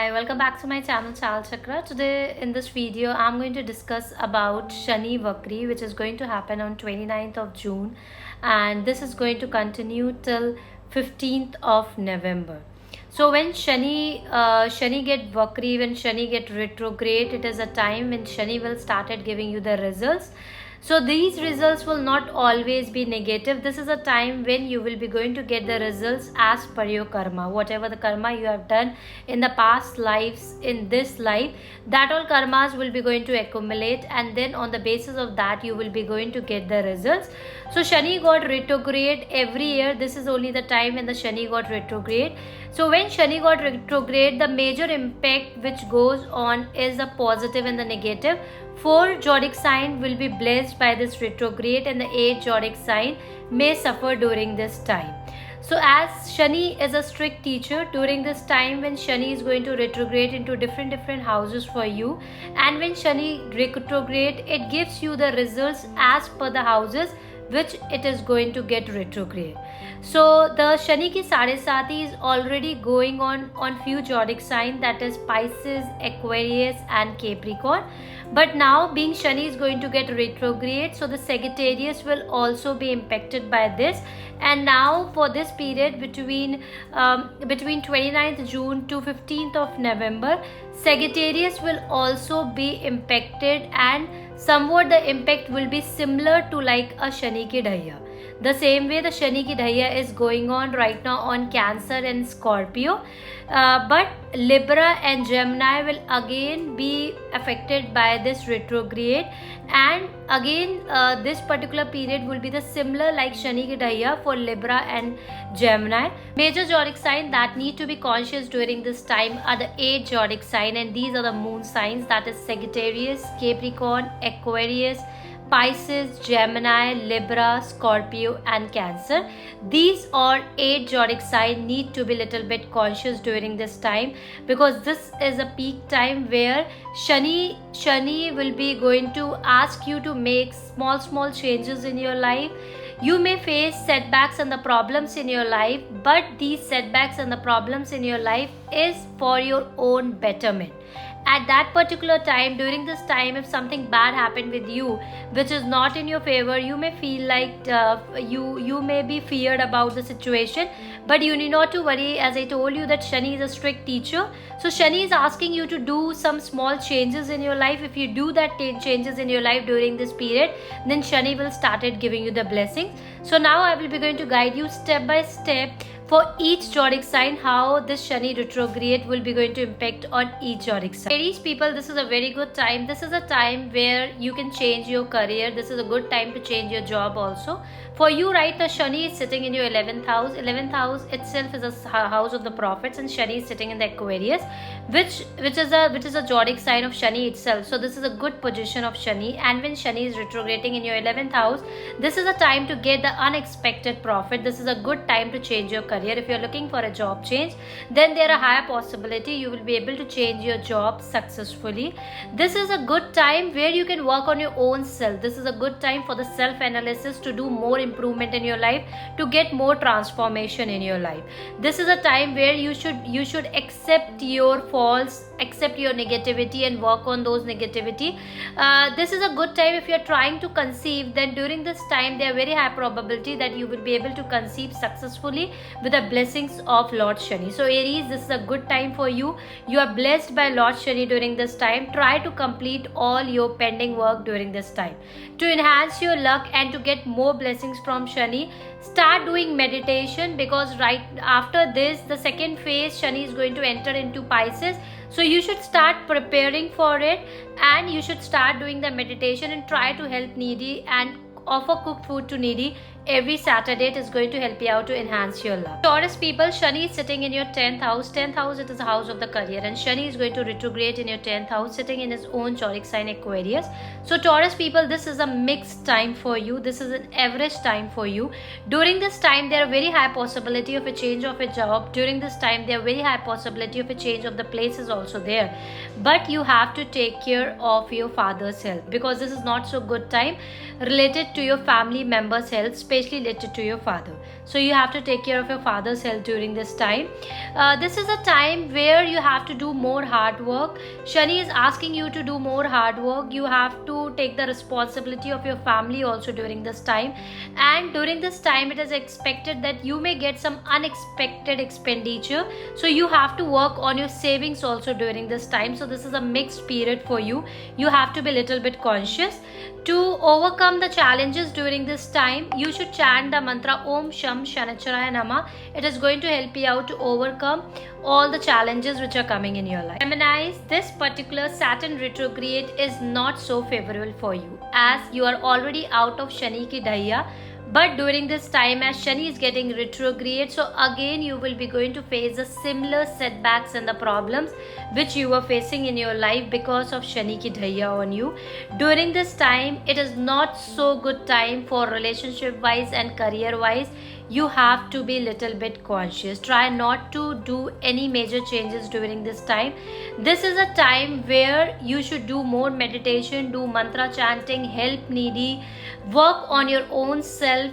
Hi, welcome back to my channel Chal Chakra. Today in this video I'm going to discuss about Shani Vakri, which is going to happen on 29th of June, and this is going to continue till 15th of November. So when Shani get Vakri, when Shani get retrograde, it is a time when Shani will started giving you the results. So these results will not always be negative. This is a time when you will be going to get the results as per your karma. Whatever the karma you have done in the past lives, in this life, that all karmas will be going to accumulate, and then on the basis of that you will be going to get the results. So Shani got retrograde every year. This is only the time when the Shani got retrograde. So when Shani got retrograde, the major impact which goes on is the positive and the negative. 4 zodiac sign will be blessed by this retrograde, and the 8 zodiac sign may suffer during this time. So as Shani is a strict teacher, during this time when Shani is going to retrograde into different houses for you, and when Shani retrograde, it gives you the results as per the houses which it is going to get retrograde. So the Shani ki Sade Sati is already going on few zodiac sign, that is Pisces, Aquarius and Capricorn. But now being Shani is going to get retrograde, so the Sagittarius will also be impacted by this. And now for this period between 29th June to 15th of November, Sagittarius will also be impacted, and somewhat the impact will be similar to like a Shani ki Dhaiya. The same way the Shani ki Dhaiya is going on right now on Cancer and Scorpio, but Libra and Gemini will again be affected by this retrograde, and again this particular period will be the similar like Shani ki Dhaiya for Libra and Gemini. Major zodiac sign that need to be conscious during this time are the 8 zodiac sign, and these are the moon signs, that is Sagittarius, Capricorn, Aquarius, Pisces, Gemini, Libra, Scorpio and Cancer. These all 8 zodiac signs need to be little bit conscious during this time, because this is a peak time where Shani will be going to ask you to make small changes in your life. You may face setbacks and the problems in your life, but these setbacks and the problems in your life is for your own betterment. At that particular time, during this time, if something bad happened with you which is not in your favor, you may feel like you may be feared about the situation, but you need not to worry. As I told you that Shani is a strict teacher, so Shani is asking you to do some small changes in your life. If you do that changes in your life during this period, then Shani will started giving you the blessings. So now I will be going to guide you step by step for each zodiac sign how this Shani retrograde will be going to impact on each zodiac sign. Aries people, this is a very good time. This is a time where you can change your career. This is a good time to change your job also. For you, right, the Shani is sitting in your 11th house. 11th house itself is a house of the prophets, and Shani is sitting in the Aquarius, which is a zodiac sign of Shani itself. So this is a good position of Shani, and when Shani is retrograding in your 11th house, this is a time to get the unexpected profit. This is a good time to change your career. If you are looking for a job change, then there are higher possibility you will be able to change your job successfully. This is a good time where you can work on your own self. This is a good time for the self analysis, to do more improvement in your life, to get more transformation in your life. This is a time where you should accept your faults, accept your negativity and work on those negativity. This is a good time if you are trying to conceive. Then during this time there are very high probability that you will be able to conceive successfully with the blessings of Lord Shani. So Aries, this is a good time for you. You are blessed by Lord Shani during this time. Try to complete all your pending work during this time. To enhance your luck and to get more blessings from Shani, start doing meditation, because right after this the second phase Shani is going to enter into Pisces. So you should start preparing for it, and you should start doing the meditation and try to help needy and offer cooked food to needy every Saturday. It is going to help you out to enhance your luck. Taurus people, Shani is sitting in your 10th house. 10th house, it is a house of the career, and Shani is going to retrograde in your 10th house, sitting in his own zodiac sign Aquarius. So Taurus people, this is a mixed time for you. This is an average time for you. During this time there are very high possibility of a change of a job. During this time there are very high possibility of a change of the places also there, but you have to take care of your father's health, because this is not so good time related to your family members' health, especially related to your father. So you have to take care of your father's health during this time. This is a time where you have to do more hard work. Shani is asking you to do more hard work. You have to take the responsibility of your family also during this time. And during this time, it is expected that you may get some unexpected expenditure. So you have to work on your savings also during this time. So this is a mixed period for you. You have to be a little bit conscious. To overcome the challenges during this time, you should chant the mantra Om Sham Shanacharaya Nama. It is going to help you out to overcome all the challenges which are coming in your life. Geminis, this particular Saturn retrograde is not so favorable for you, as you are already out of Shani ki Daiya. But during this time, as Shani is getting retrograde, so again you will be going to face the similar setbacks and the problems which you were facing in your life because of Shani ki Dhaiya on you. During this time, it is not so good time for relationship wise and career wise. You have to be little bit conscious. Try not to do any major changes during this time. This is a time where you should do more meditation, do mantra chanting, help needy, work on your own self,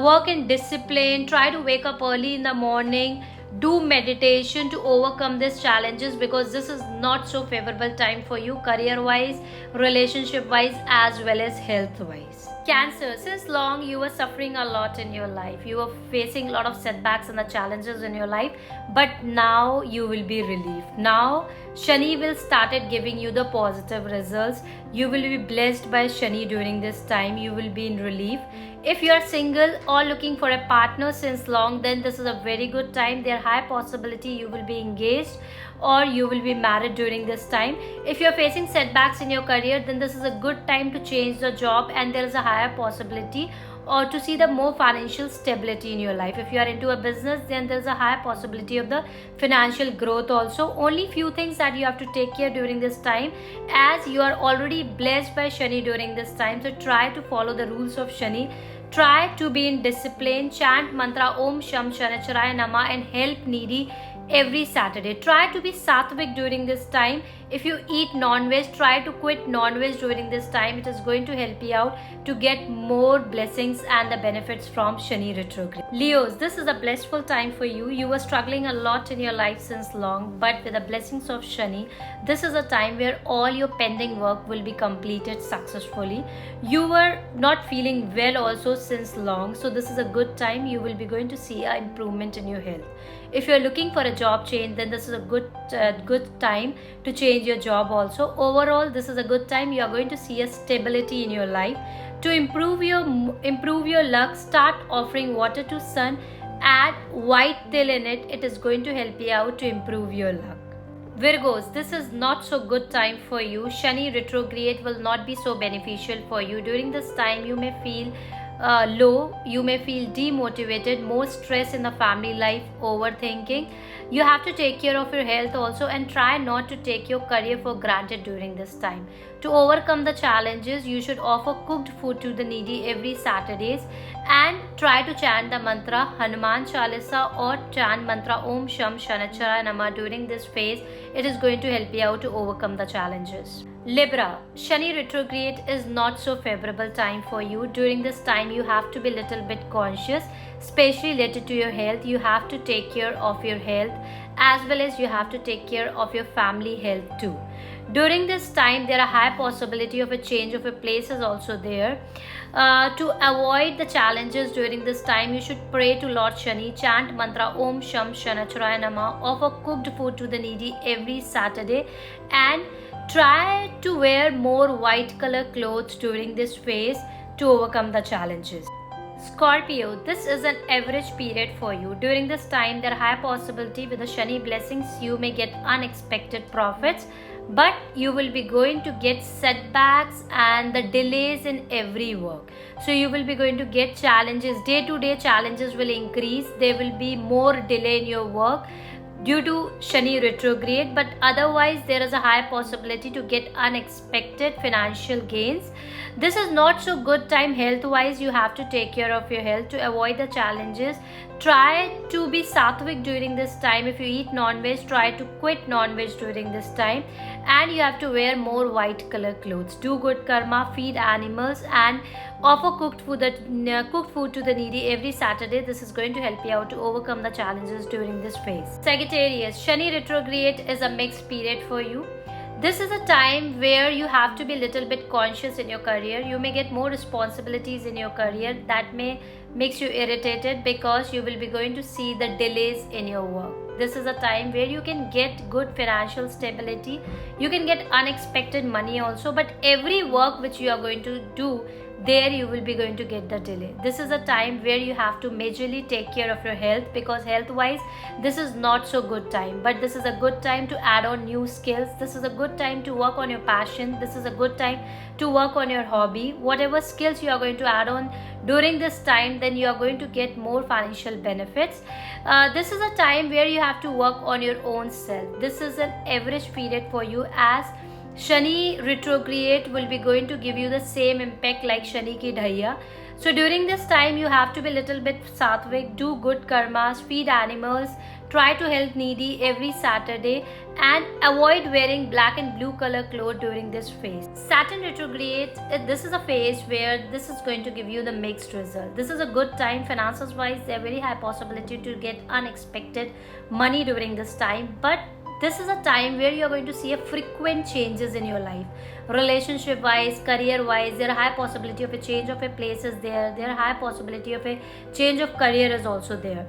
work in discipline, try to wake up early in the morning, do meditation to overcome these challenges, because this is not so favorable time for you career wise, relationship wise, as well as health wise. Cancer, since long you were suffering a lot in your life, you were facing a lot of setbacks and the challenges in your life, but now you will be relieved. Now Shani will started giving you the positive results. You will be blessed by Shani during this time. You will be in relief. If you are single or looking for a partner since long, then this is a very good time. There are high possibility you will be engaged or you will be married during this time. If you are facing setbacks in your career, then this is a good time to change the job, and there is a higher possibility or to see the more financial stability in your life. If you are into a business, then there is a higher possibility of the financial growth also. Only few things that you have to take care during this time, as you are already blessed by Shani during this time. So try to follow the rules of Shani. Try to be in discipline, chant mantra Om Sham Shanacharaya Nama, and help needy every Saturday. Try to be sattvic during this time. If you eat non-veg, try to quit non-veg during this time. It is going to help you out to get more blessings and the benefits from Shani retrograde. Leos, this is a blissful time for you. You were struggling a lot in your life since long, but with the blessings of Shani, this is a time where all your pending work will be completed successfully. You were not feeling well also since long, so this is a good time. You will be going to see an improvement in your health. If you are looking for a job change, then this is a good time to change your job also. Overall, this is a good time. You are going to see a stability in your life. To improve your luck, start offering water to sun, add white till in it. It is going to help you out to improve your luck. Virgos, this is not so good time for you. Shani retrograde will not be so beneficial for you. During this time, you may feel low, you may feel demotivated, more stress in the family life, overthinking. You have to take care of your health also, and try not to take your career for granted during this time. To overcome the challenges, you should offer cooked food to the needy every Saturdays, and try to chant the mantra Hanuman Chalisa or chant mantra Om Sham Shanacharaya Nama during this phase. It is going to help you out to overcome the challenges. Libra, Shani retrograde is not so favorable time for you. During this time, you have to be a little bit conscious, especially related to your health. You have to take care of your health, as well as you have to take care of your family health too. During this time, there are high possibility of a change of a place is also there. To avoid the challenges during this time, you should pray to Lord Shani, chant mantra Om Sham Shanacharaya Nama, offer cooked food to the needy every Saturday, and try to wear more white color clothes during this phase to overcome the challenges. Scorpio, this is an average period for you. During this time, there are high possibility with the Shani blessings you may get unexpected profits, but you will be going to get setbacks and the delays in every work. So you will be going to get challenges. Day-to-day challenges will increase. There will be more delay in your work due to Shani retrograde, but otherwise there is a high possibility to get unexpected financial gains. This is not so good time health wise. You have to take care of your health to avoid the challenges. Try to be sattvic during this time. If you eat non-veg, try to quit non-veg during this time. And you have to wear more white color clothes. Do good karma, feed animals, and offer cooked food to the needy every Saturday. This is going to help you out to overcome the challenges during this phase. Sagittarius, Shani retrograde is a mixed period for you. This is a time where you have to be a little bit conscious in your career. You may get more responsibilities in your career that may makes you irritated because you will be going to see the delays in your work. This is a time where you can get good financial stability. You can get unexpected money also, but every work which you are going to do, there you will be going to get the delay. This is a time where you have to majorly take care of your health, because health wise this is not so good time, but this is a good time to add on new skills. This is a good time to work on your passion. This is a good time to work on your hobby. Whatever skills you are going to add on during this time, then you are going to get more financial benefits. This is a time where you have to work on your own self. This is an average period for you, as Shani retrograde will be going to give you the same impact like Shani ki dhaiya. So during this time you have to be a little bit sattvic, do good karmas, feed animals, try to help needy every Saturday, and avoid wearing black and blue color clothes during this phase. Saturn retrograde, this is a phase where this is going to give you the mixed result. This is a good time finances wise. There are very high possibility to get unexpected money during this time, but this is a time where you are going to see a frequent changes in your life. Relationship wise, career wise, there are high possibility of a change of a place is there. There are high possibility of a change of career is also there.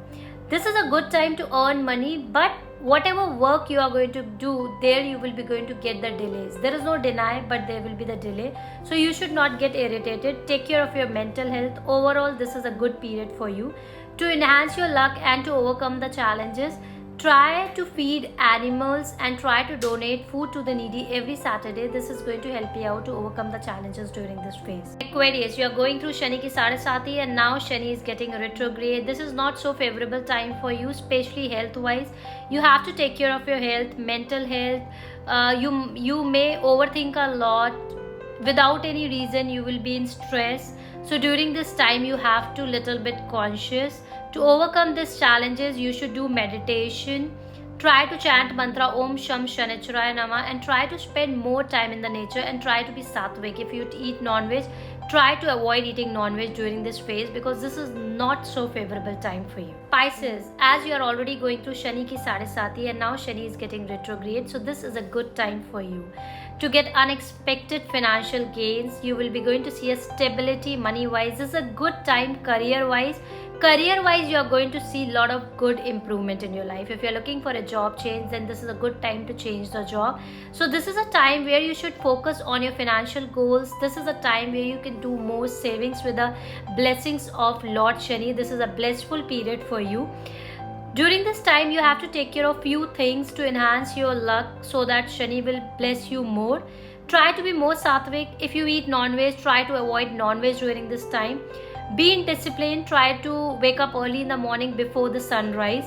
This is a good time to earn money, but whatever work you are going to do, there you will be going to get the delays. There is no deny, but there will be the delay. So you should not get irritated. Take care of your mental health. Overall, this is a good period for you to enhance your luck and to overcome the challenges. Try to feed animals and try to donate food to the needy every Saturday. This is going to help you out to overcome the challenges during this phase. Aquarius, you are going through Shani ki Sadesati, and now Shani is getting a retrograde. This is not so favorable time for you, especially health wise. You have to take care of your health, mental health. You may overthink a lot. Without any reason you will be in stress. So during this time you have to little bit conscious. To overcome these challenges, you should do meditation. Try to chant mantra Om Sham Shanichwaraya Namah, and try to spend more time in the nature, and try to be sattvic. If you eat non-veg, try to avoid eating non-veg during this phase, because this is not so favorable time for you. Pisces, as you are already going through Shani ki Sadesati, and now Shani is getting retrograde, so this is a good time for you to get unexpected financial gains. You will be going to see a stability money wise. This is a good time career wise. Career wise, you are going to see a lot of good improvement in your life. If you are looking for a job change, then this is a good time to change the job. So this is a time where you should focus on your financial goals. This is a time where you can do more savings with the blessings of Lord Shani. This is a blissful period for you. During this time, you have to take care of few things to enhance your luck, so that Shani will bless you more. Try to be more sattvic. If you eat non-veg, try to avoid non-veg during this time. Be in discipline. Try to wake up early in the morning before the sunrise.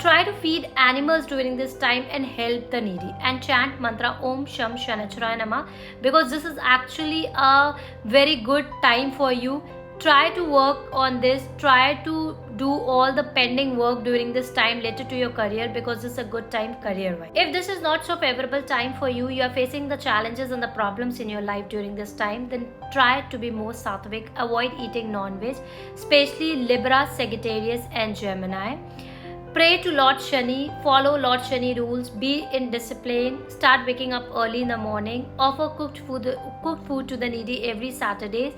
Try to feed animals during this time and help the needy, and chant mantra Om Sham Shanichwaraya Namah, because this is actually a very good time for you. Try to work on this. Try to do all the pending work during this time related to your career, because this is a good time career wise. If this is not so favorable time for you, you are facing the challenges and the problems in your life during this time, then try to be more sattvic. Avoid eating non-veg, especially Libra, Sagittarius and Gemini. Pray to Lord Shani, follow Lord Shani rules, be in discipline, start waking up early in the morning, offer cooked food to the needy every Saturdays,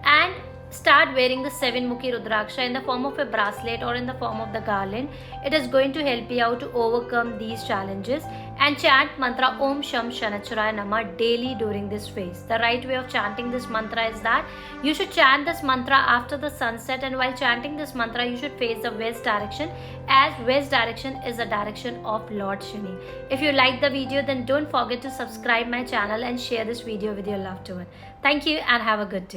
and start wearing the 7-mukhi Rudraksha in the form of a bracelet or in the form of the garland. It is going to help you out to overcome these challenges, and chant mantra Om Sham Shanichwaraya Namah daily during this phase. The right way of chanting this mantra is that you should chant this mantra after the sunset, and while chanting this mantra you should face the west direction, as west direction is the direction of Lord Shani. If you like the video, then don't forget to subscribe my channel and share this video with your loved one. Thank you and have a good day.